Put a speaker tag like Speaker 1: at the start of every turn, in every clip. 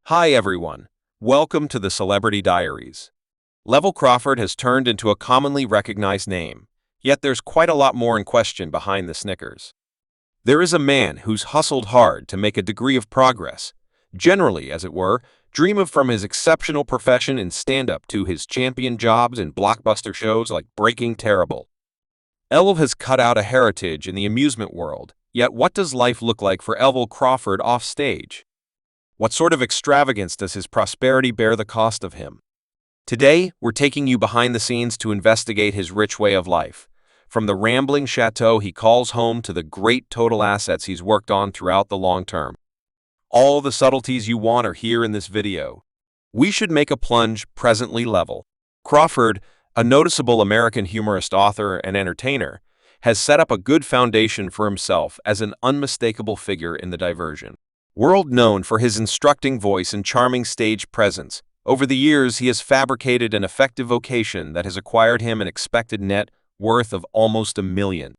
Speaker 1: Hi everyone, welcome to the Celebrity Diaries. Lavell Crawford has turned into a commonly recognized name, yet there's quite a lot more in question behind the snickers. There is a man who's hustled hard to make a degree of progress, generally, as it were, dream of from his exceptional profession in stand-up to his champion jobs in blockbuster shows like Breaking Terrible. Lavell has cut out a heritage in the amusement world, yet what does life look like for Lavell Crawford off stage? What sort of extravagance does his prosperity bear the cost of him? Today, we're taking you behind the scenes to investigate his rich way of life. From the rambling chateau he calls home to the great total assets he's worked on throughout the long term. All the subtleties you want are here in this video. We should make a plunge presently Lavell Crawford, a noticeable American humorist, author, and entertainer, has set up a good foundation for himself as an unmistakable figure in the diversion world, known for his instructing voice and charming stage presence. Over the years, he has fabricated an effective vocation that has acquired him an expected net worth of almost $1 million.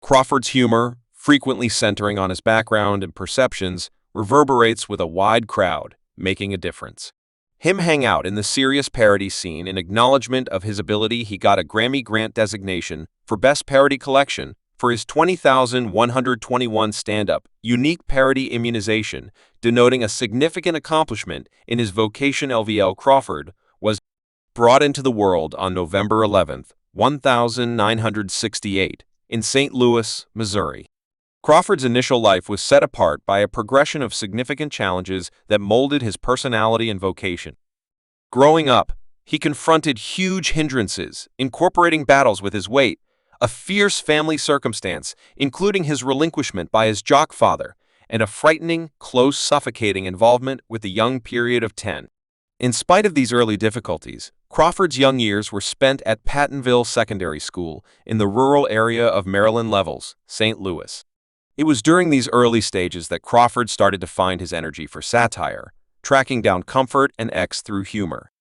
Speaker 1: Crawford's humor, frequently centering on his background and perceptions, reverberates with a wide crowd, making a difference. Him hang out in the serious parody scene. In acknowledgement of his ability, he got a Grammy Grant designation for Best Parody Collection for his 20,121 stand-up, unique parody immunization, denoting a significant accomplishment in his vocation. Lavell Crawford was brought into the world on November 11, 1968, in St. Louis, Missouri. Crawford's initial life was set apart by a progression of significant challenges that molded his personality and vocation. Growing up, he confronted huge hindrances, incorporating battles with his weight, a fierce family circumstance, including his relinquishment by his jock father, and a frightening, close, suffocating involvement with the young period of 10. In spite of these early difficulties, Crawford's young years were spent at Pattonville Secondary School in the rural area of Maryland Levels, St. Louis. It was during these early stages that Crawford started to find his energy for satire, tracking down comfort and X through humor.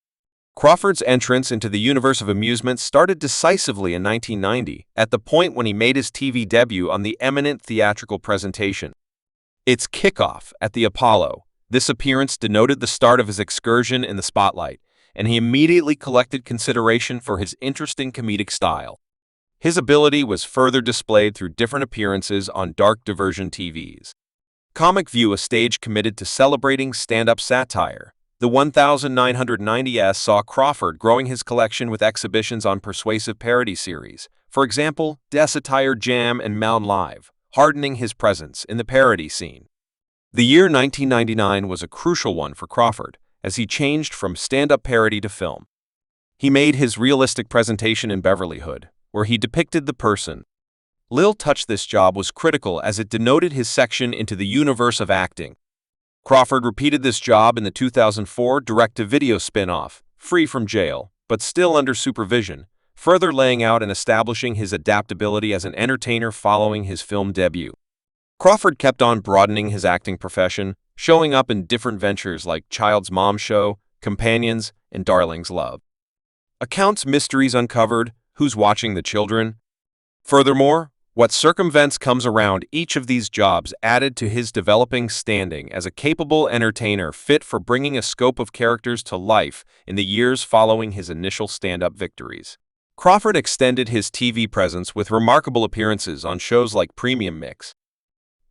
Speaker 1: Crawford's entrance into the universe of amusement started decisively in 1990, at the point when he made his TV debut on the eminent theatrical presentation, It's Kickoff at the Apollo. This appearance denoted the start of his excursion in the spotlight, and he immediately collected consideration for his interesting comedic style. His ability was further displayed through different appearances on dark diversion TVs. Comic View, a stage committed to celebrating stand-up satire. The 1990s saw Crawford growing his collection with exhibitions on persuasive parody series, for example, Satire Jam and Mound Live, hardening his presence in the parody scene. The year 1999 was a crucial one for Crawford, as he changed from stand-up parody to film. He made his realistic presentation in Beverly Hood, where he depicted the person. Lil Touch. This job was critical as it denoted his section into the universe of acting. Crawford repeated this job in the 2004 direct-to-video spin-off, Free from Jail, but still under supervision, further laying out and establishing his adaptability as an entertainer following his film debut. Crawford kept on broadening his acting profession, showing up in different ventures like Child's Mom Show, Companions, and Darling's Love. Accounts, Mysteries Uncovered, Who's Watching the Children? Furthermore, what circumvents comes around. Each of these jobs added to his developing standing as a capable entertainer fit for bringing a scope of characters to life in the years following his initial stand-up victories. Crawford extended his TV presence with remarkable appearances on shows like Premium Mix,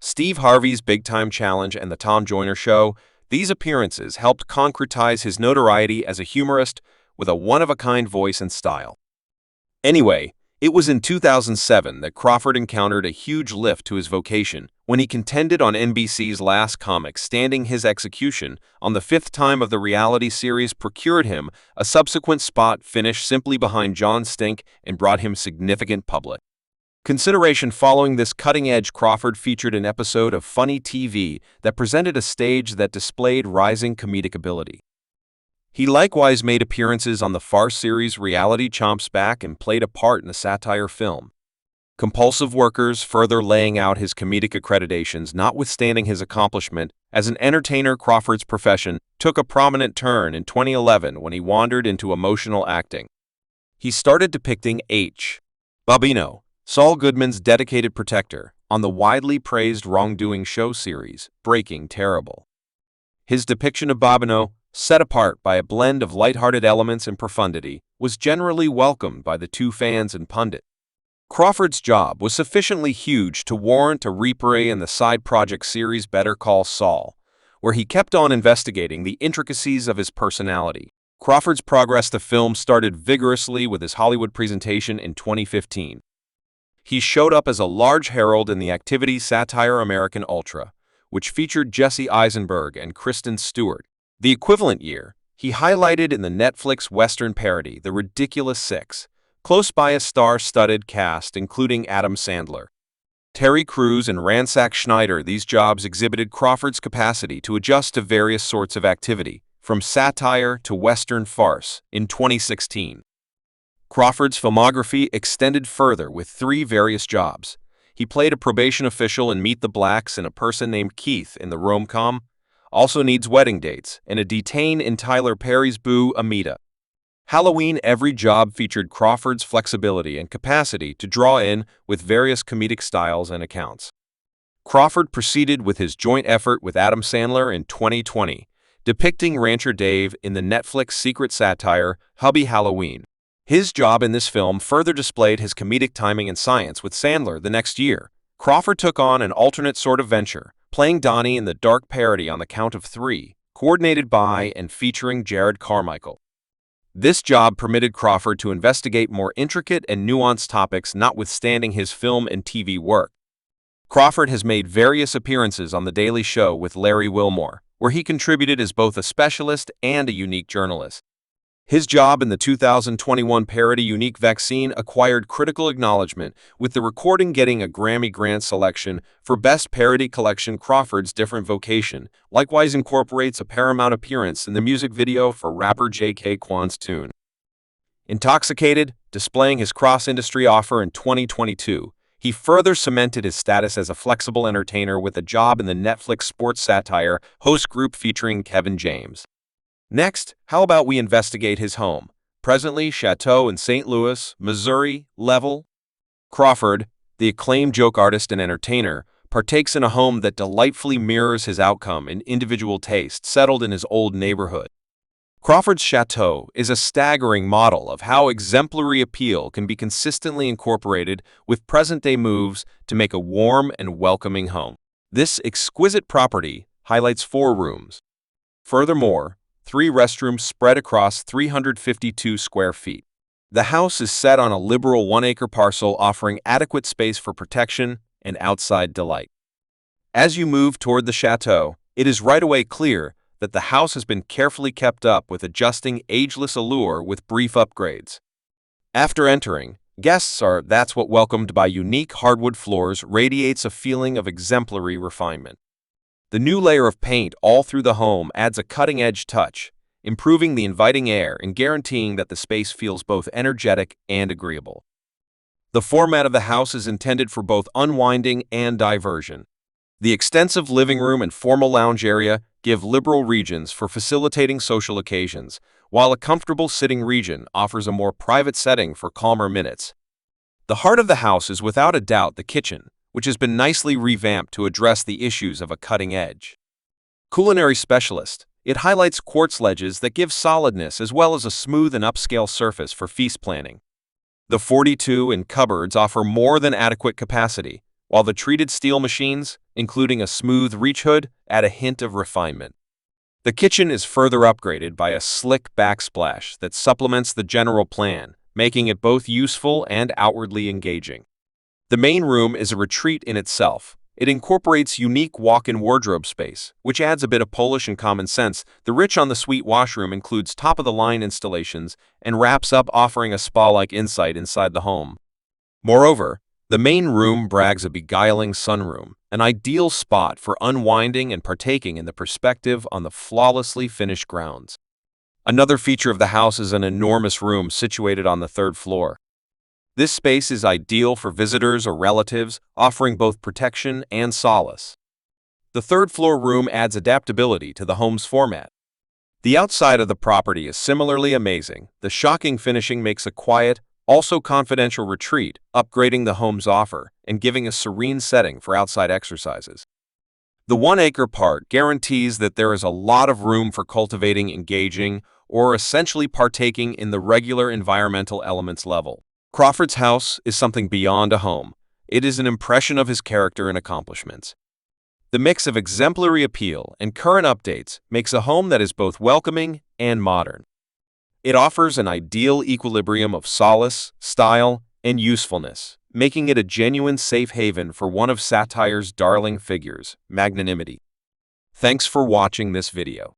Speaker 1: Steve Harvey's Big Time Challenge, and The Tom Joyner Show. These appearances helped concretize his notoriety as a humorist with a one-of-a-kind voice and style. Anyway, it was in 2007 that Crawford encountered a huge lift to his vocation when he contended on NBC's Last Comic Standing. His execution on the 5th time of the reality series procured him a subsequent spot finish simply behind John Stink and brought him significant public consideration. Following this cutting edge, Crawford featured an episode of Funny TV that presented a stage that displayed rising comedic ability. He likewise made appearances on the farce series Reality Chomps Back and played a part in the satire film Compulsive Workers, further laying out his comedic accreditations. Notwithstanding his accomplishment as an entertainer, Crawford's profession took a prominent turn in 2011 when he wandered into emotional acting. He started depicting H. Bobino, Saul Goodman's dedicated protector, on the widely praised wrongdoing show series Breaking Terrible. His depiction of Bobino, set apart by a blend of lighthearted elements and profundity, was generally welcomed by the two fans and pundits. Crawford's job was sufficiently huge to warrant a reprise in the side project series Better Call Saul, where he kept on investigating the intricacies of his personality. Crawford's progress to film started vigorously with his Hollywood presentation in 2015. He showed up as a large herald in the activity satire American Ultra, which featured Jesse Eisenberg and Kristen Stewart. The equivalent year, he highlighted in the Netflix Western parody The Ridiculous Six, close by a star-studded cast including Adam Sandler, Terry Crews, and Ransack Schneider. These jobs exhibited Crawford's capacity to adjust to various sorts of activity, from satire to Western farce. In 2016, Crawford's filmography extended further with 3 various jobs. He played a probation official in Meet the Blacks and a person named Keith in the rom-com Also Needs Wedding Dates, and a detainee in Tyler Perry's Boo Amita. Halloween. Every job featured Crawford's flexibility and capacity to draw in with various comedic styles and accounts. Crawford proceeded with his joint effort with Adam Sandler in 2020, depicting Rancher Dave in the Netflix secret satire Hubby Halloween. His job in this film further displayed his comedic timing and science. With Sandler the next year, Crawford took on an alternate sort of venture, playing Donnie in the dark parody On the Count of Three, coordinated by and featuring Jared Carmichael. This job permitted Crawford to investigate more intricate and nuanced topics notwithstanding his film and TV work. Crawford has made various appearances on The Daily Show with Larry Wilmore, where he contributed as both a specialist and a unique journalist. His job in the 2021 parody Unique Vaccine acquired critical acknowledgement, with the recording getting a Grammy Grant selection for Best Parody Collection. Crawford's different vocation likewise incorporates a Paramount appearance in the music video for rapper J.K. Quan's tune Intoxicated. Displaying his cross-industry offer in 2022, he further cemented his status as a flexible entertainer with a job in the Netflix sports satire host group featuring Kevin James. Next, how about we investigate his home, presently Chateau in St. Louis, Missouri. Lavell Crawford, the acclaimed joke artist and entertainer, partakes in a home that delightfully mirrors his outcome and individual taste settled in his old neighborhood. Crawford's chateau is a staggering model of how exemplary appeal can be consistently incorporated with present-day moves to make a warm and welcoming home. This exquisite property highlights 4 rooms. Furthermore, 3 restrooms spread across 352 square feet. The house is set on a liberal 1-acre parcel, offering adequate space for protection and outside delight. As you move toward the chateau, it is right away clear that the house has been carefully kept up with adjusting ageless allure with brief upgrades. After entering, guests are that's what welcomed by unique hardwood floors radiates a feeling of exemplary refinement. The new layer of paint all through the home adds a cutting-edge touch, improving the inviting air and guaranteeing that the space feels both energetic and agreeable. The format of the house is intended for both unwinding and diversion. The extensive living room and formal lounge area give liberal regions for facilitating social occasions, while a comfortable sitting region offers a more private setting for calmer minutes. The heart of the house is without a doubt the kitchen, which has been nicely revamped to address the issues of a cutting-edge culinary specialist. It highlights quartz ledges that give solidness as well as a smooth and upscale surface for feast planning. The 42-in cupboards offer more than adequate capacity, while the treated steel machines, including a smooth reach hood, add a hint of refinement. The kitchen is further upgraded by a slick backsplash that supplements the general plan, making it both useful and outwardly engaging. The main room is a retreat in itself. It incorporates unique walk-in wardrobe space, which adds a bit of Polish and common sense. The rich on the suite washroom includes top-of-the-line installations and wraps up offering a spa-like insight inside the home. Moreover, the main room brags a beguiling sunroom, an ideal spot for unwinding and partaking in the perspective on the flawlessly finished grounds. Another feature of the house is an enormous room situated on the 3rd floor. This space is ideal for visitors or relatives, offering both protection and solace. The 3rd floor room adds adaptability to the home's format. The outside of the property is similarly amazing. The shocking finishing makes a quiet, also confidential retreat, upgrading the home's offer and giving a serene setting for outside exercises. The 1 acre part guarantees that there is a lot of room for cultivating, engaging, or essentially partaking in the regular environmental elements level. Crawford's house is something beyond a home. It is an impression of his character and accomplishments. The mix of exemplary appeal and current updates makes a home that is both welcoming and modern. It offers an ideal equilibrium of solace, style, and usefulness, making it a genuine safe haven for one of satire's darling figures, magnanimity. Thanks for watching this video.